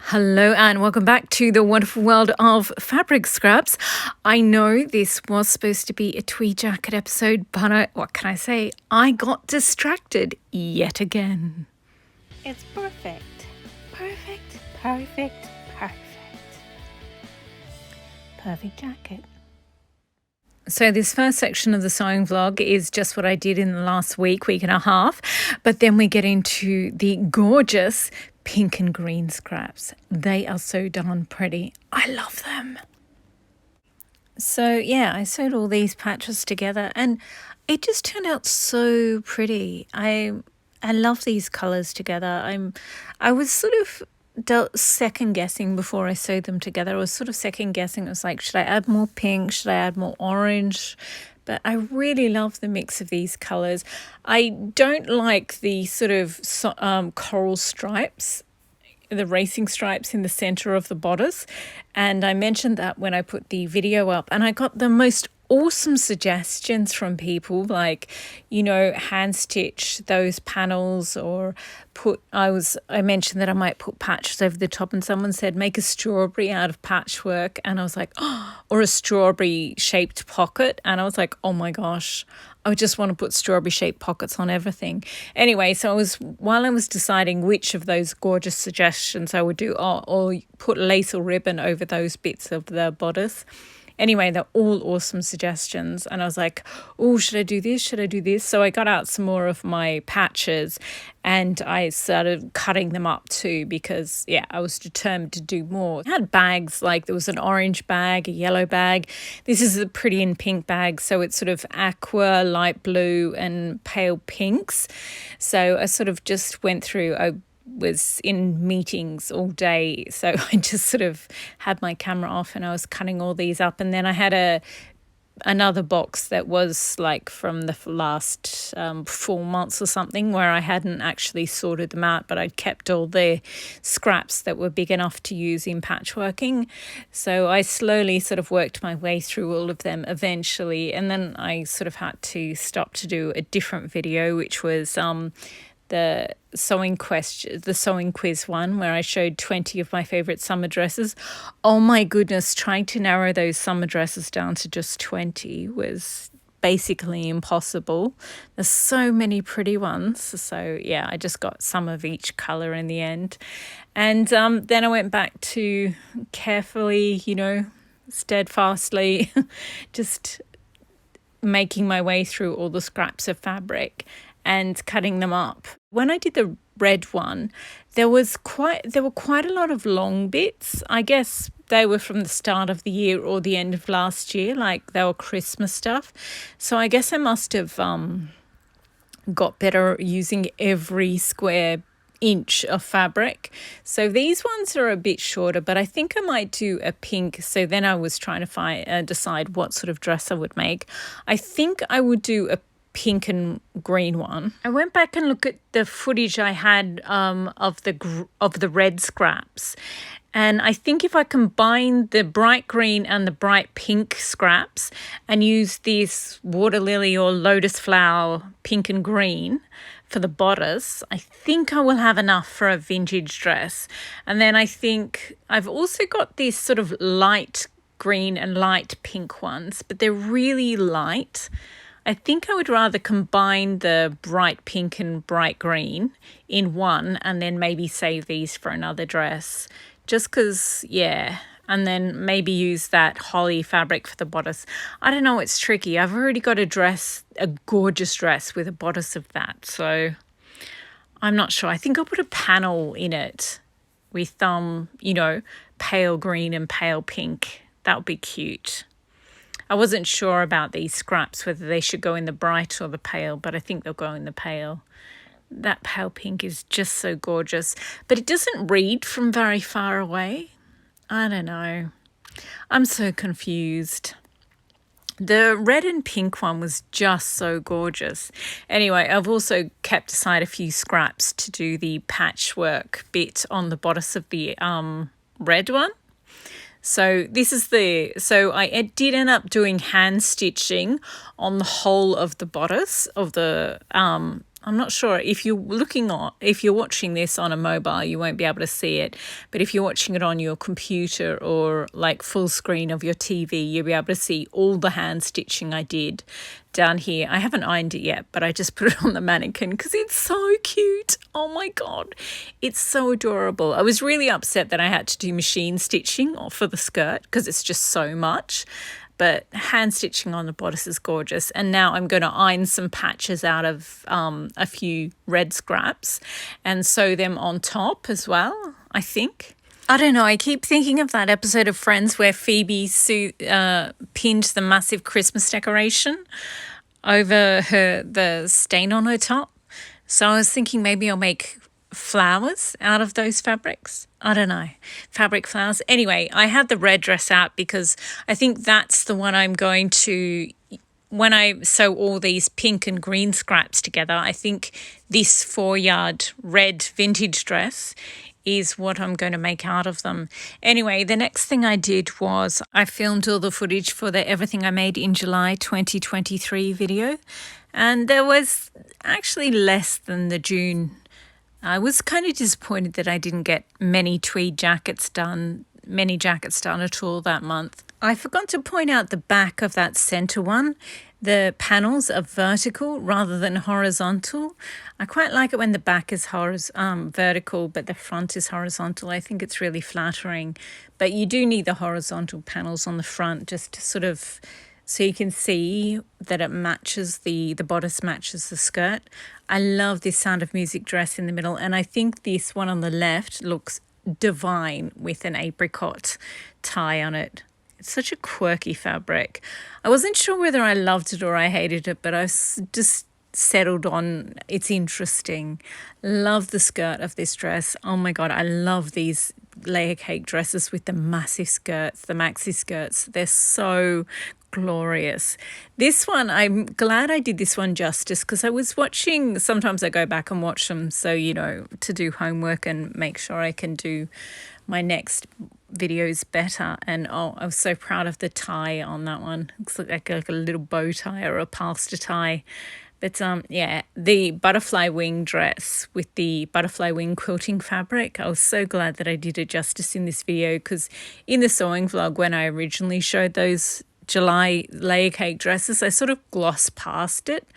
Hello and welcome back to the wonderful world of fabric scraps. I know this was supposed to be a tweed jacket episode, but what can I say? I got distracted yet again. It's perfect. Perfect, perfect, perfect. Perfect jacket. So this first section of the sewing vlog is just what I did in the last week and a half. But then we get into the gorgeous pink and green scraps. They are so darn pretty. I love them. So yeah, I sewed all these patches together and it just turned out so pretty. I love these colours together. I was sort of second guessing before I sewed them together. I was sort of second guessing. It was like, should I add more pink? Should I add more orange? But I really love the mix of these colours. I don't like the sort of coral stripes, the racing stripes in the centre of the bodice. And I mentioned that when I put the video up, and I got the most awesome suggestions from people, like, hand stitch those panels, or I mentioned that I might put patches over the top, and someone said make a strawberry out of patchwork, and I was like, oh, or a strawberry shaped pocket, and I was like, oh my gosh, I just want to put strawberry shaped pockets on everything. Anyway, so while I was deciding which of those gorgeous suggestions I would do, or put lace or ribbon over those bits of the bodice. Anyway, they're all awesome suggestions. And I was like, oh, should I do this? Should I do this? So I got out some more of my patches and I started cutting them up too because, I was determined to do more. I had bags, like there was an orange bag, a yellow bag. This is a pretty and pink bag. So it's sort of aqua, light blue and pale pinks. So I sort of just went through, I was in meetings all day, so I just sort of had my camera off and I was cutting all these up. And then I had another box that was like from the last 4 months or something, where I hadn't actually sorted them out, but I'd kept all the scraps that were big enough to use in patchworking. So I slowly sort of worked my way through all of them eventually, and then I sort of had to stop to do a different video, which was the sewing quiz one, where I showed 20 of my favorite summer dresses. Oh my goodness, trying to narrow those summer dresses down to just 20 was basically impossible. There's so many pretty ones. So I just got some of each color in the end. And then I went back to carefully, steadfastly just making my way through all the scraps of fabric and cutting them up. When I did the red one, there were quite a lot of long bits. I guess they were from the start of the year or the end of last year, like they were Christmas stuff. So I guess I must have got better using every square inch of fabric. So these ones are a bit shorter, but I think I might do a pink. So then I was trying to decide what sort of dress I would make. I think I would do a pink and green one. I went back and looked at the footage I had of the red scraps, and I think if I combine the bright green and the bright pink scraps and use this water lily or lotus flower pink and green for the bodice, I think I will have enough for a vintage dress. And then I think I've also got this sort of light green and light pink ones, but they're really light. I think I would rather combine the bright pink and bright green in one and then maybe save these for another dress. Just because, and then maybe use that holly fabric for the bodice. I don't know, it's tricky. I've already got a gorgeous dress with a bodice of that. So I'm not sure. I think I'll put a panel in it with, pale green and pale pink. That would be cute. I wasn't sure about these scraps, whether they should go in the bright or the pale, but I think they'll go in the pale. That pale pink is just so gorgeous, but it doesn't read from very far away. I don't know. I'm so confused. The red and pink one was just so gorgeous. Anyway, I've also kept aside a few scraps to do the patchwork bit on the bodice of the red one. So I did end up doing hand stitching on the whole of the bodice of the I'm not sure if if you're watching this on a mobile, you won't be able to see it. But if you're watching it on your computer or like full screen of your TV, you'll be able to see all the hand stitching I did down here. I haven't ironed it yet, but I just put it on the mannequin because it's so cute. Oh my God, it's so adorable. I was really upset that I had to do machine stitching for the skirt because it's just so much. But hand stitching on the bodice is gorgeous. And now I'm going to iron some patches out of a few red scraps and sew them on top as well, I think. I don't know. I keep thinking of that episode of Friends where Phoebe pinned the massive Christmas decoration over the stain on her top. So I was thinking maybe I'll make flowers out of those fabrics. I don't know. Fabric flowers. Anyway, I had the red dress out because I think that's the one I'm going to, when I sew all these pink and green scraps together, I think this 4-yard red vintage dress is what I'm going to make out of them. Anyway, the next thing I did was I filmed all the footage for the Everything I Made in July 2023 video. And there was actually less than the June. I was kind of disappointed that I didn't get many jackets done at all that month. I forgot to point out the back of that center one. The panels are vertical rather than horizontal. I quite like it when the back is vertical, but the front is horizontal. I think it's really flattering. But you do need the horizontal panels on the front just to sort of, so you can see that it matches, the bodice matches the skirt. I love this Sound of Music dress in the middle, and I think this one on the left looks divine with an apricot tie on it. It's such a quirky fabric. I wasn't sure whether I loved it or I hated it, but I just settled on it's interesting. Love the skirt of this dress. Oh my God, I love these layer cake dresses with the massive skirts, the maxi skirts. They're so glorious. This one, I'm glad I did this one justice because I was watching, sometimes I go back and watch them so, to do homework and make sure I can do my next videos better. And I was so proud of the tie on that one. Looks like a little bow tie or a pastor tie. But the butterfly wing dress with the butterfly wing quilting fabric, I was so glad that I did it justice in this video because in the sewing vlog when I originally showed those July layer cake dresses, I sort of glossed past it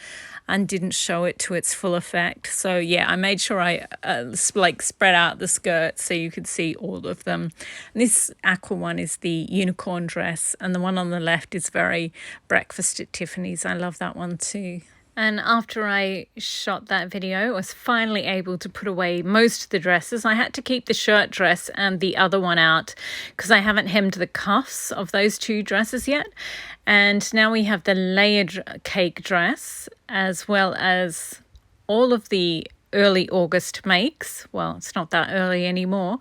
and didn't show it to its full effect. So yeah, I made sure I spread out the skirts so you could see all of them. And this aqua one is the unicorn dress, and the one on the left is very Breakfast at Tiffany's. I love that one too. And after I shot that video, I was finally able to put away most of the dresses. I had to keep the shirt dress and the other one out because I haven't hemmed the cuffs of those two dresses yet. And now we have the layered cake dress as well as all of the early August makes. Well, it's not that early anymore.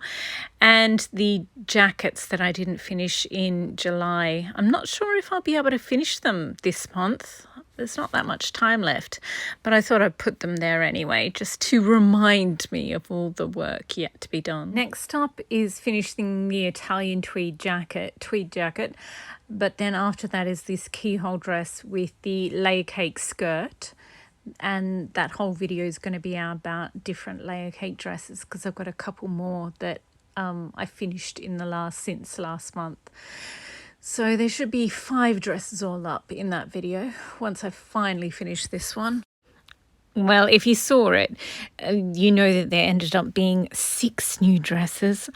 And the jackets that I didn't finish in July. I'm not sure if I'll be able to finish them this month. There's not that much time left, but I thought I'd put them there anyway, just to remind me of all the work yet to be done. Next up is finishing the Italian tweed jacket, but then after that is this keyhole dress with the layer cake skirt. And that whole video is going to be about different layer cake dresses because I've got a couple more that I finished since last month. So there should be 5 dresses all up in that video once I finally finish this one. Well, if you saw it, you know that there ended up being 6 new dresses.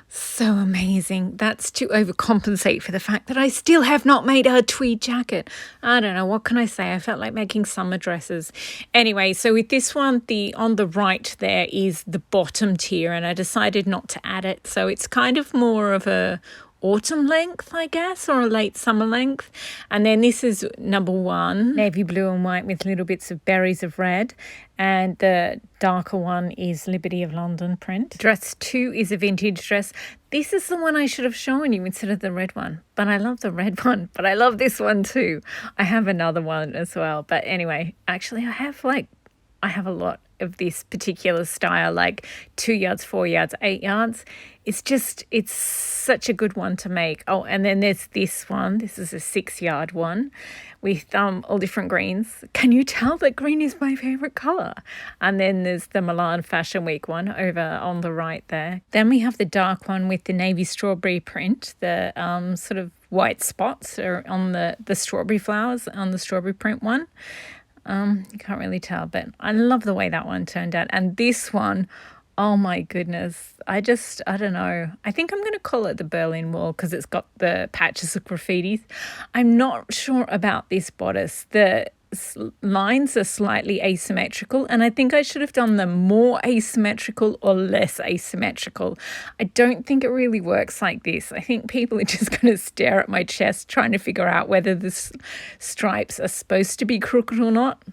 So amazing. That's to overcompensate for the fact that I still have not made a tweed jacket. I don't know, what can I say? I felt like making summer dresses. Anyway, so with this one, on the right there is the bottom tier, and I decided not to add it. So it's kind of more of a autumn length, I guess, or a late summer length. And then this is number 1, navy blue and white with little bits of berries of red. And the darker one is Liberty of London print. Dress 2 is a vintage dress. This is the one I should have shown you instead of the red one. But I love the red one, but I love this one too. I have another one as well. But anyway, actually I have like I have a lot of this particular style, like 2 yards, 4 yards, 8 yards. It's such a good one to make. Oh, and then there's this one. This is a 6 yard one with all different greens. Can you tell that green is my favorite color? And then there's the Milan Fashion Week one over on the right there. Then we have the dark one with the navy strawberry print, the sort of white spots are on the strawberry flowers on the strawberry print one. You can't really tell, but I love the way that one turned out. And this one, oh my goodness, I don't know. I think I'm going to call it the Berlin Wall because it's got the patches of graffitis. I'm not sure about this bodice. The lines are slightly asymmetrical, and I think I should have done them more asymmetrical or less asymmetrical. I don't think it really works like this. I think people are just going to stare at my chest trying to figure out whether the stripes are supposed to be crooked or not.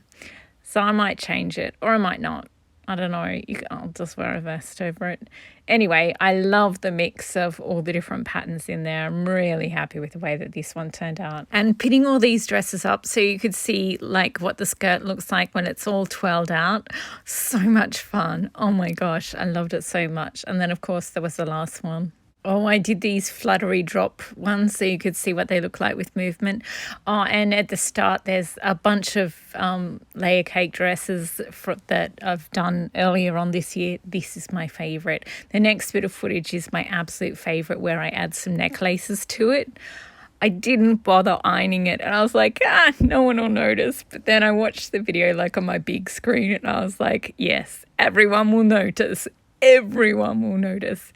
So I might change it, or I might not. I don't know. I'll just wear a vest over it. Anyway, I love the mix of all the different patterns in there. I'm really happy with the way that this one turned out. And pitting all these dresses up so you could see like what the skirt looks like when it's all twirled out. So much fun. Oh my gosh, I loved it so much. And then of course there was the last one. Oh, I did these fluttery drop ones so you could see what they look like with movement. Oh, and at the start, there's a bunch of layer cake dresses that I've done earlier on this year. This is my favourite. The next bit of footage is my absolute favourite where I add some necklaces to it. I didn't bother ironing it and I was like, no one will notice. But then I watched the video like on my big screen and I was like, yes, everyone will notice. Everyone will notice.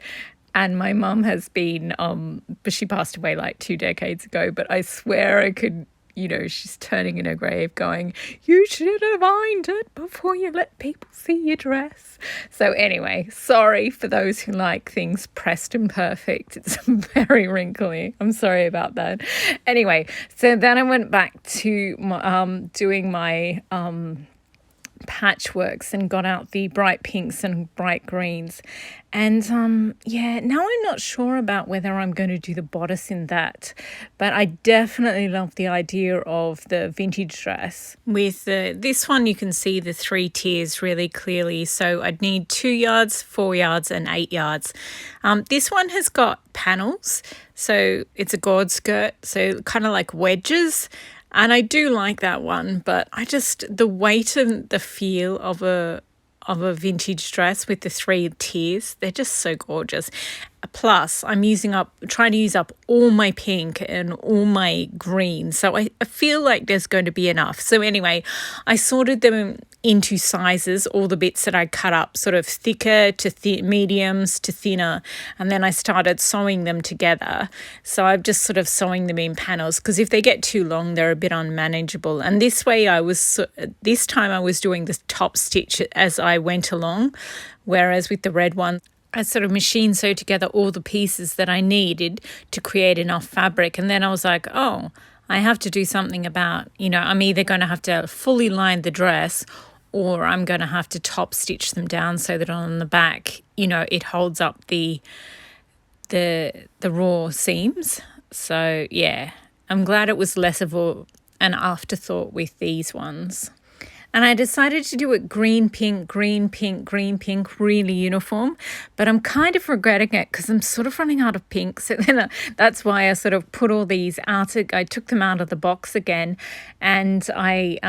And my mum has been, but she passed away like 2 decades ago, but I swear I could, she's turning in her grave going, you should have ironed it before you let people see your dress. So anyway, sorry for those who like things pressed and perfect. It's very wrinkly. I'm sorry about that. Anyway, so then I went back to doing my patchworks and got out the bright pinks and bright greens. And now I'm not sure about whether I'm going to do the bodice in that, but I definitely love the idea of the vintage dress. With this one you can see the 3 tiers really clearly, so I'd need 2 yards, 4 yards and 8 yards. This one has got panels, so it's a gourd skirt, so kind of like wedges. And I do like that one, but the weight and the feel of a vintage dress with the 3 tiers, they're just so gorgeous. Plus, I'm trying to use up all my pink and all my green. So I feel like there's going to be enough. So anyway, I sorted them into sizes, all the bits that I cut up, sort of thicker to mediums to thinner. And then I started sewing them together. So I'm just sort of sewing them in panels because if they get too long, they're a bit unmanageable. And this time I was doing the top stitch as I went along, whereas with the red one, I sort of machine sewed together all the pieces that I needed to create enough fabric. And then I was like, oh, I have to do something about, I'm either going to have to fully line the dress or I'm going to have to top stitch them down so that on the back, it holds up the raw seams. So yeah, I'm glad it was less of an afterthought with these ones. And I decided to do it green, pink, green, pink, green, pink, really uniform. But I'm kind of regretting it because I'm sort of running out of pink. So then that's why I sort of put all these out. I took them out of the box again and I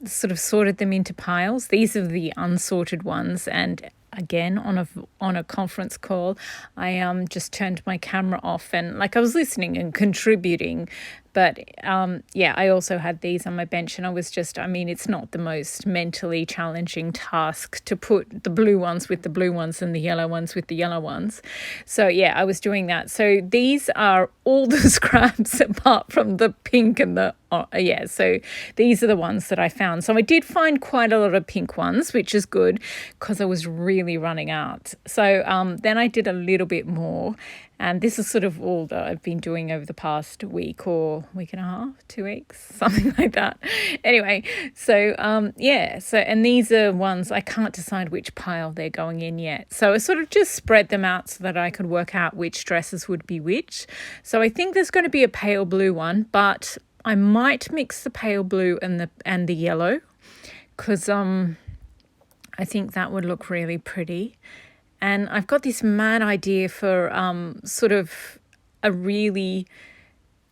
sort of sorted them into piles. These are the unsorted ones. And again, on a conference call, I just turned my camera off and I was listening and contributing. But I also had these on my bench and I was it's not the most mentally challenging task to put the blue ones with the blue ones and the yellow ones with the yellow ones. So yeah, I was doing that. So these are all the scraps apart from the pink and so these are the ones that I found. So I did find quite a lot of pink ones, which is good because I was really running out. So then I did a little bit more. And this is sort of all that I've been doing over the past week or week and a half, 2 weeks, something like that. Anyway, so and these are ones I can't decide which pile they're going in yet. So I sort of just spread them out so that I could work out which dresses would be which. So I think there's going to be a pale blue one, but I might mix the pale blue and the yellow because I think that would look really pretty. And I've got this mad idea for sort of a really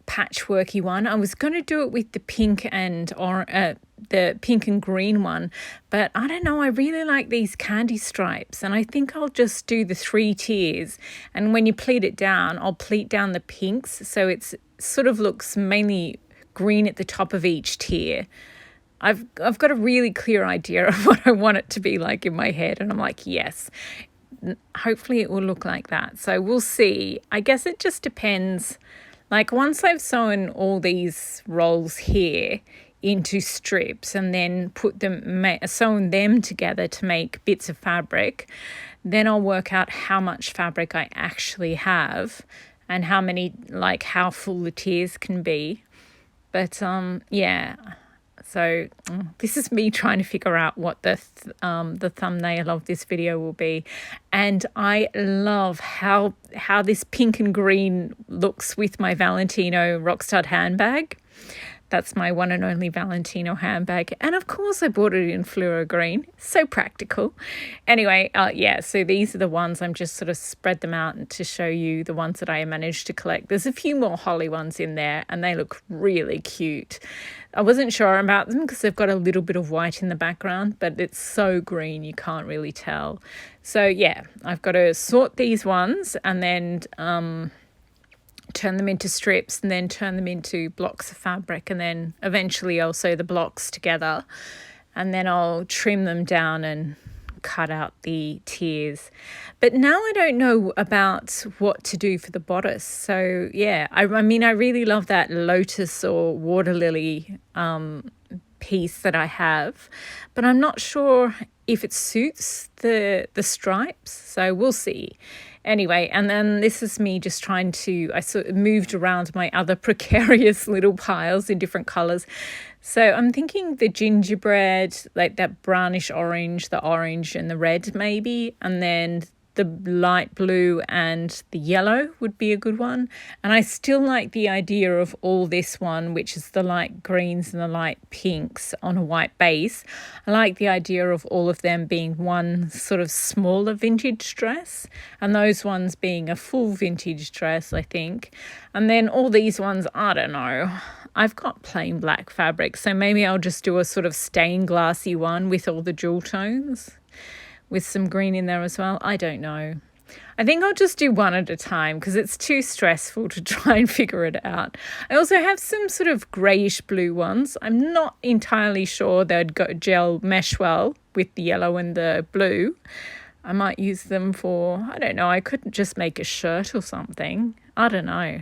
patchworky one. I was going to do it with the pink and the pink and green one, but I don't know, I really like these candy stripes, and I think I'll just do the 3 tiers, and when you pleat it down, I'll pleat down the pinks so it's sort of looks mainly green at the top of each tier. I've got a really clear idea of what I want it to be like in my head, and I'm like, yes, hopefully it will look like that. So we'll see. I guess it just depends. Like once I've sewn all these rolls here into strips and then sewn them together to make bits of fabric, then I'll work out how much fabric I actually have and how full the tiers can be. But yeah. So this is me trying to figure out what the thumbnail of this video will be. And I love how this pink and green looks with my Valentino Rockstud handbag. That's my one and only Valentino handbag. And of course I bought it in fluoro green. So practical. Anyway, yeah, so these are the ones. I'm just sort of spread them out to show you the ones that I managed to collect. There's a few more holly ones in there and they look really cute. I wasn't sure about them because they've got a little bit of white in the background, but it's so green you can't really tell. So yeah, I've got to sort these ones and then turn them into strips and then turn them into blocks of fabric, and then eventually I'll sew the blocks together and then I'll trim them down and cut out the tiers. But now I don't know about what to do for the bodice. So yeah, I mean I really love that lotus or water lily piece that I have, but I'm not sure if it suits the stripes, so we'll see. Anyway, and then this is me just trying to, I sort of moved around my other precarious little piles in different colours. So I'm thinking the gingerbread, like that brownish orange, the orange and the red maybe, and then the light blue and the yellow would be a good one. And I still like the idea of all this one, which is the light greens and the light pinks on a white base. I like the idea of all of them being one sort of smaller vintage dress, and those ones being a full vintage dress, I think. And then all these ones, I don't know. I've got plain black fabric, so maybe I'll just do a sort of stained glassy one with all the jewel tones, with some green in there as well. I don't know. I think I'll just do one at a time because it's too stressful to try and figure it out. I also have some sort of greyish blue ones. I'm not entirely sure they'd gel mesh well with the yellow and the blue. I might use them for, I don't know, I could just make a shirt or something. I don't know.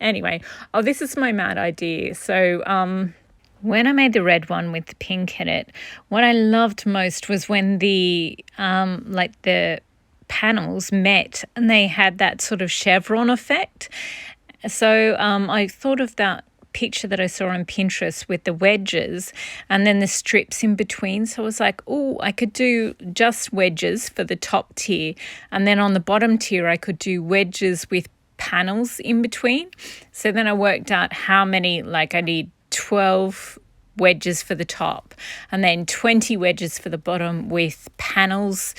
Anyway, this is my mad idea. So, when I made the red one with the pink in it, what I loved most was when the the panels met and they had that sort of chevron effect. So I thought of that picture that I saw on Pinterest with the wedges and then the strips in between. So I was like, oh, I could do just wedges for the top tier, and then on the bottom tier I could do wedges with panels in between. So then I worked out how many, like I need 12 wedges for the top and then 20 wedges for the bottom with panels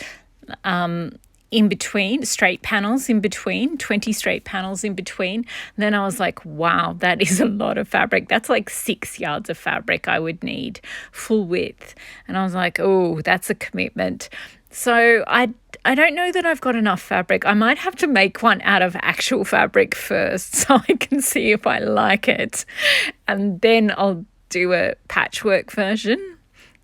in between, straight panels in between, 20 straight panels in between. And then I was like, wow, that is a lot of fabric. That's like 6 yards of fabric I would need full width. And I was like, oh, that's a commitment. So I don't know that I've got enough fabric. I might have to make one out of actual fabric first so I can see if I like it. And then I'll do a patchwork version,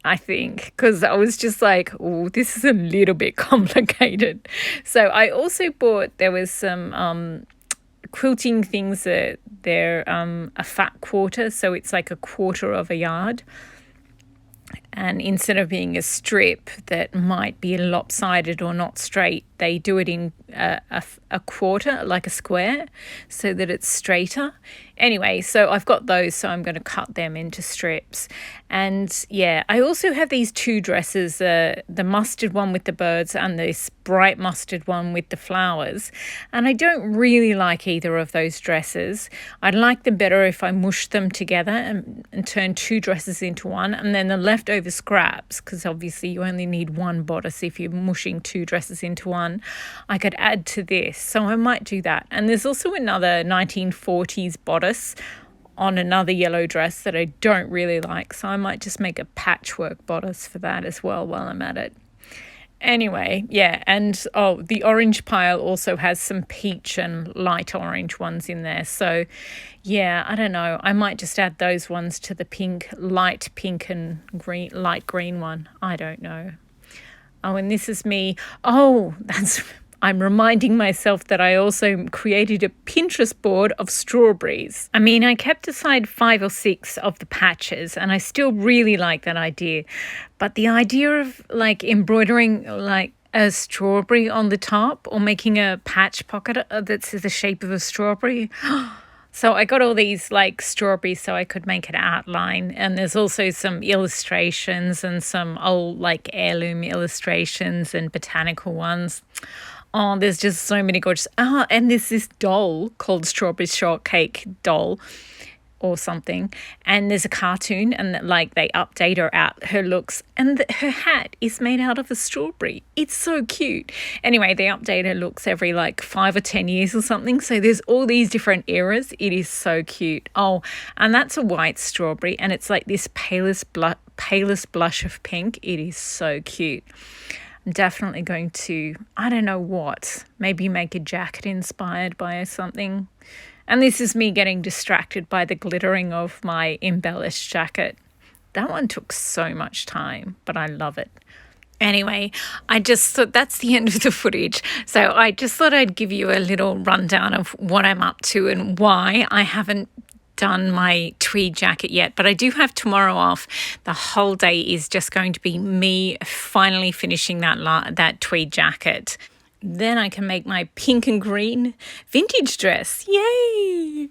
I think, because I was just like, oh, this is a little bit complicated. So I also bought, there was some quilting things that they're a fat quarter. So it's like a quarter of a yard. And instead of being a strip that might be lopsided or not straight, they do it in a quarter, like a square, so that it's straighter. Anyway, so I've got those, so I'm going to cut them into strips. And yeah, I also have these two dresses, the mustard one with the birds and this bright mustard one with the flowers. And I don't really like either of those dresses. I'd like them better if I mushed them together and turned two dresses into one. And then the leftover scraps, because obviously you only need one bodice if you're mushing two dresses into one, I could add to this. So I might do that. And there's also another 1940s bodice on another yellow dress that I don't really like, so I might just make a patchwork bodice for that as well while I'm at it. Anyway, yeah, and the orange pile also has some peach and light orange ones in there, so yeah, I don't know, I might just add those ones to the light pink and green, light green one. I don't know. Oh, and this is me. I'm reminding myself that I also created a Pinterest board of strawberries. I mean, I kept aside 5 or 6 of the patches, and I still really like that idea. But the idea of like embroidering like a strawberry on the top or making a patch pocket that's the shape of a strawberry. So I got all these like strawberries so I could make an outline, and there's also some illustrations and some old like heirloom illustrations and botanical ones. Oh, there's just so many gorgeous. And there's this doll called Strawberry Shortcake Doll or something. And there's a cartoon, and like they update her looks, and her hat is made out of a strawberry. It's so cute. Anyway, they update her looks every like 5 or 10 years or something. So there's all these different eras. It is so cute. Oh, and that's a white strawberry, and it's like this palest blush of pink. It is so cute. I'm definitely going to, I don't know what, maybe make a jacket inspired by something. And this is me getting distracted by the glittering of my embellished jacket. That one took so much time, but I love it. Anyway, I just thought that's the end of the footage. So I just thought I'd give you a little rundown of what I'm up to and why I haven't done my tweed jacket yet, but I do have tomorrow off. The whole day is just going to be me finally finishing that tweed jacket. Then I can make my pink and green vintage dress. Yay!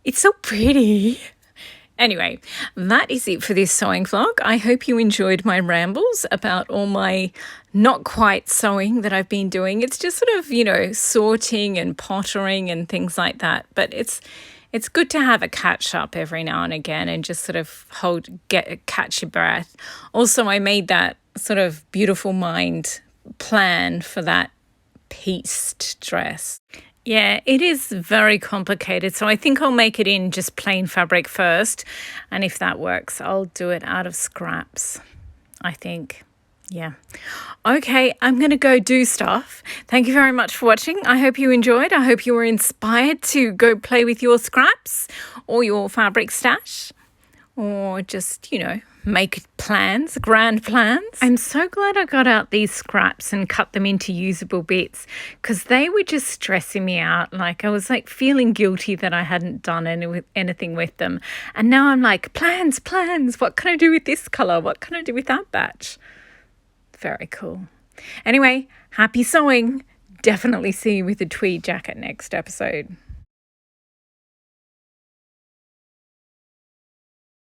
It's so pretty. Anyway, that is it for this sewing vlog. I hope you enjoyed my rambles about all my not quite sewing that I've been doing. It's just sort of, sorting and pottering and things like that. But it's good to have a catch up every now and again and just sort of catch your breath. Also, I made that sort of beautiful mind plan for that pieced dress. Yeah, it is very complicated. So I think I'll make it in just plain fabric first. And if that works, I'll do it out of scraps, I think. Yeah. Okay, I'm going to go do stuff. Thank you very much for watching. I hope you enjoyed. I hope you were inspired to go play with your scraps or your fabric stash, or just, make plans, grand plans. I'm so glad I got out these scraps and cut them into usable bits, because they were just stressing me out. Like I was like feeling guilty that I hadn't done anything with them. And now I'm like, plans. What can I do with this color? What can I do with that batch? Very cool. Anyway, happy sewing. Definitely see you with the tweed jacket next episode.